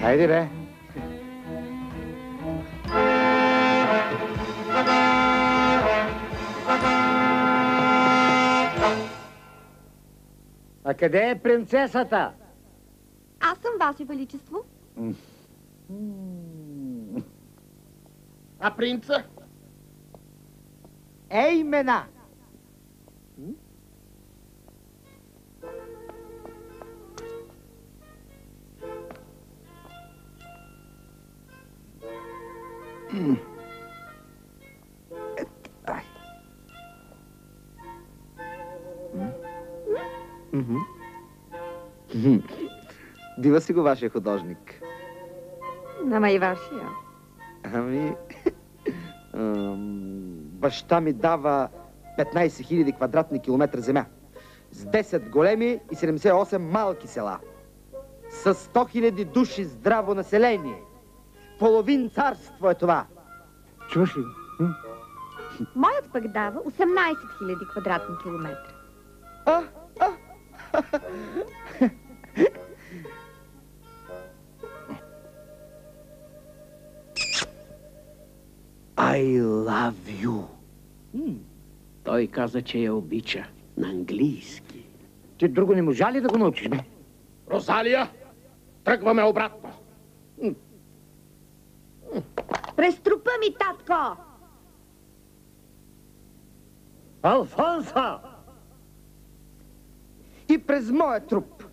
Хайде, бе. А къде е принцесата? Аз съм, Ваше Величество. А принца? Ей, имена! Дива си го вашия художник. Ама и вашия. Ами... баща ми дава 15 000 квадратни километра земя. С 10 големи и 78 малки села. С 100 000 души здраво население. Половин царство е това. Чуваш ли? Моят пък дава 18 000 квадратни километра. I love you. Той каза, че я обича на английски. Ти друго не можа ли да го научиш, бе? Розалия, тръгваме обратно. През трупа ми, татко! Алфонса! И през моя труп.